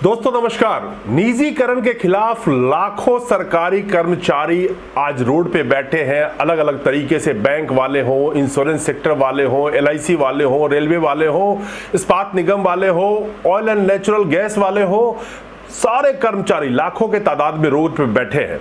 दोस्तों नमस्कार। निजीकरण के खिलाफ लाखों सरकारी कर्मचारी आज रोड पे बैठे हैं। अलग अलग तरीके से बैंक वाले हो, इंश्योरेंस सेक्टर वाले हो, LIC वाले हो, रेलवे वाले हो, इस्पात निगम वाले हो, ऑयल एंड नेचुरल गैस वाले हो, सारे कर्मचारी लाखों के तादाद में रोड पे बैठे हैं।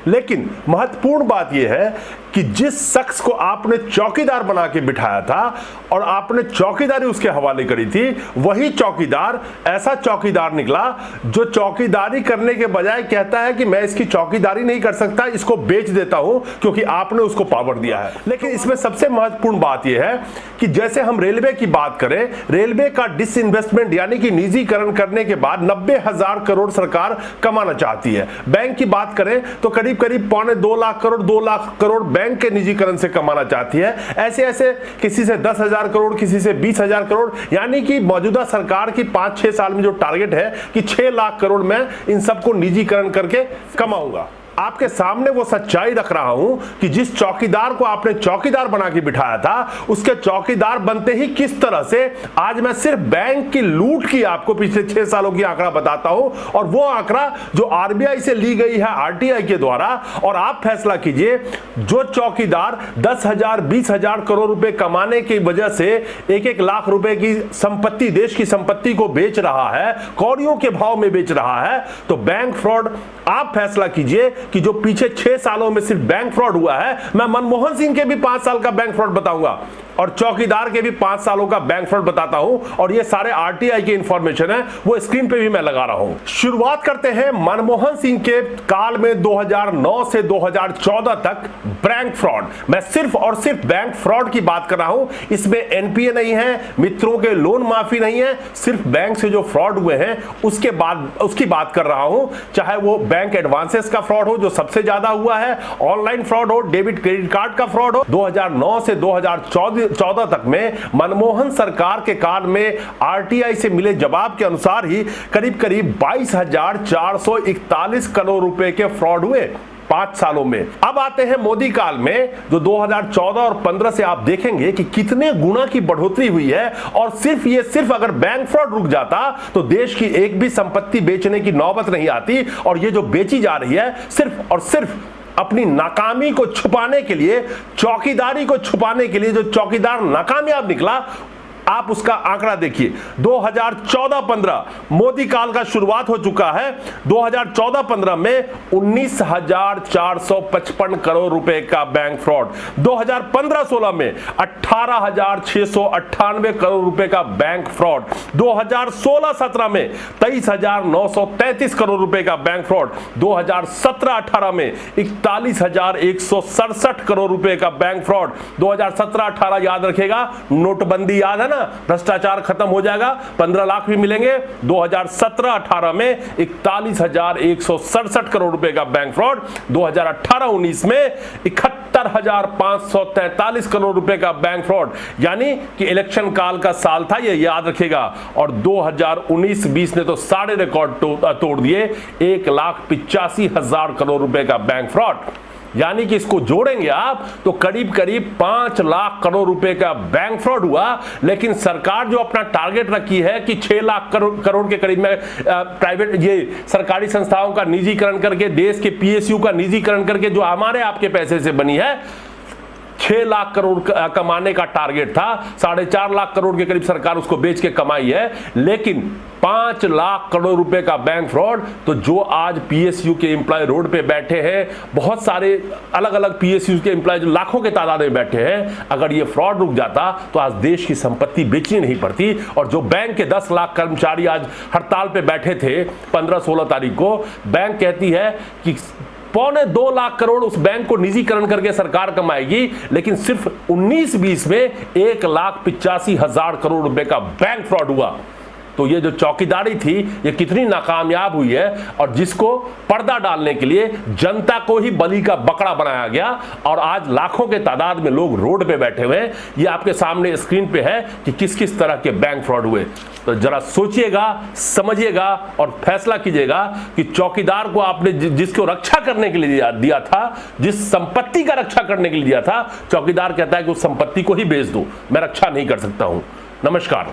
लेकिन महत्वपूर्ण बात यह है कि जिस शख्स को आपने चौकीदार बना के बिठाया था और आपने चौकीदारी उसके हवाले करी थी, वही चौकीदार ऐसा चौकीदार निकला जो चौकीदारी करने के बजाय कहता है कि मैं इसकी चौकीदारी नहीं कर सकता, इसको बेच देता हूं क्योंकि आपने उसको पावर दिया है। लेकिन इसमें सबसे महत्वपूर्ण बात यह है कि जैसे हम रेलवे की बात करें, रेलवे का डिसइन्वेस्टमेंट यानी कि निजीकरण करने के बाद 90,000 करोड़ सरकार कमाना चाहती है। बैंक की बात करें तो करीब 2.25 लाख करोड़ 2 लाख करोड़ बैंक के निजीकरण से कमाना चाहती है। ऐसे ऐसे किसी से 10,000 करोड़, किसी से 20,000 करोड़, यानी कि मौजूदा सरकार की 5-6 साल में जो टारगेट है कि 6 लाख करोड़ में इन सबको निजीकरण करके कमाऊंगा। आपके सामने वो सच्चाई रख रहा हूं कि जिस चौकीदार को आपने चौकीदार बना के बिठाया था, उसके चौकीदार बनते ही किस तरह से आज मैं सिर्फ बैंक की लूट की आपको पिछले 6 सालों की आंकड़ा बताता हूं, और वो आंकड़ा जो RBI से ली गई है RTI के द्वारा। और आप फैसला कीजिए, जो चौकीदार 10,000 20,000 करोड़ रुपए कमाने की वजह से 1-1 लाख रुपए की संपत्ति, देश की संपत्ति को बेच रहा है, कौड़ियों के भाव में बेच रहा है, तो बैंक फ्रॉड आप फैसला कीजिए कि जो पीछे 6 सालों में सिर्फ बैंक फ्रॉड हुआ है, मैं मनमोहन सिंह के भी 5 साल का बैंक फ्रॉड बताऊंगा और चौकीदार के भी 5 सालों का बैंक फ्रॉड बताता हूं, और ये सारे RTI की इंफॉर्मेशन है, वो स्क्रीन पे भी मैं लगा रहा हूं। शुरुआत करते हैं मनमोहन सिंह के काल में 2009 से 2014 तक बैंक फ्रॉड। मैं सिर्फ और सिर्फ बैंक फ्रॉड की बात कर रहा हूं। इसमें NPA नहीं है, मित्रों के लोन माफी नहीं है, सिर्फ बैंक से जो फ्रॉड हुए हैं उसकी बात कर रहा हूं। चाहे वो बैंक एडवांसेस का फ्रॉड हो जो सबसे ज्यादा हुआ है, ऑनलाइन फ्रॉड हो, डेबिट क्रेडिट कार्ड का फ्रॉड हो। 2009 से 2014 तक में मनमोहन सरकार के काल में RTI से मिले जवाब के अनुसार ही करीब 22,441 करोड़ रुपए के फ्रॉड हुए 5 सालों में। अब आते हैं मोदी काल में, जो 2014 और 15 से आप देखेंगे कि कितने गुना की बढ़ोतरी हुई है। और सिर्फ अगर बैंक फ्रॉड रुक जाता तो देश की एक भी संपत्ति बेचने की नौबत नहीं आती। और ये जो बेची जा रही है सिर्फ और सिर्फ अपनी नाकामी को छुपाने के लिए, चौकीदारी को छुपाने के लिए, जो चौकीदार नाकामयाब निकला, आप उसका आंकड़ा देखिए। 2014-15 मोदी काल का शुरुआत हो चुका है। 2014-15 में 19,455 करोड़ रुपए का बैंक फ्रॉड, 2015-16 में 18,698 करोड़ रुपए का बैंक फ्रॉड, 2016-17 में 23,933 करोड़ रुपए का बैंक फ्रॉड, 2017-18 में 41,167 करोड़ रुपए का बैंक फ्रॉड। 2017-18 याद रखेगा, नोटबंदी याद है ना, भ्रष्टाचार खत्म हो जाएगा, 15 लाख भी मिलेंगे। 2017-18 में 41,167 करोड़ रुपए का बैंक फ्रॉड, 2018-19 में 71,543 करोड़ रुपए का बैंक फ्रॉड, यानी कि इलेक्शन काल का साल था, ये याद रखेगा। और 2019-20 ने तो सारे रिकॉर्ड तोड़ दिए, 1,85,000 करोड़ रुपए का बैंक फ्रॉड, यानी कि इसको जोड़ेंगे आप तो करीब 5 लाख करोड़ रुपए का बैंक फ्रॉड हुआ। लेकिन सरकार जो अपना टारगेट रखी है कि 6 लाख करोड़ के करीब में प्राइवेट ये सरकारी संस्थाओं का निजीकरण करके, देश के PSU का निजीकरण करके जो हमारे आपके पैसे से बनी है, 6 लाख करोड़ कमाने का टारगेट था। 4.5 लाख करोड़ के करीब सरकार उसको बेच के कमाई है। लेकिन 5 लाख करोड़ रुपए का बैंक फ्रॉड, तो जो आज PSU के एम्प्लॉय रोड पे बैठे हैं, बहुत सारे अलग अलग PSU के एम्प्लॉय जो लाखों के तादाद में बैठे हैं, अगर ये फ्रॉड रुक जाता तो आज देश की संपत्ति बेचनी नहीं पड़ती। और जो बैंक के 10 लाख कर्मचारी आज हड़ताल पे बैठे थे 15-16 तारीख को, बैंक कहती है कि 2.25 लाख करोड़ उस बैंक को निजीकरण करके सरकार कमाएगी। लेकिन सिर्फ 19-20 में 1,85,000 करोड़ रुपए का बैंक फ्रॉड हुआ। तो ये जो चौकीदारी थी ये कितनी नाकामयाब हुई है, और जिसको पर्दा डालने के लिए जनता को ही बलि का बकरा बनाया गया। और आज लाखों के तादाद में लोग रोड पे बैठे हुए हैं। ये आपके सामने स्क्रीन पे है कि किस किस तरह के बैंक फ्रॉड हुए। तो जरा सोचिएगा, समझिएगा और फैसला कीजिएगा कि चौकीदार को आपने जिसको रक्षा करने के लिए दिया था, जिस संपत्ति का रक्षा करने के लिए दिया था, चौकीदार कहता है कि उस संपत्ति को ही बेच दो, मैं रक्षा नहीं कर सकता हूं। नमस्कार।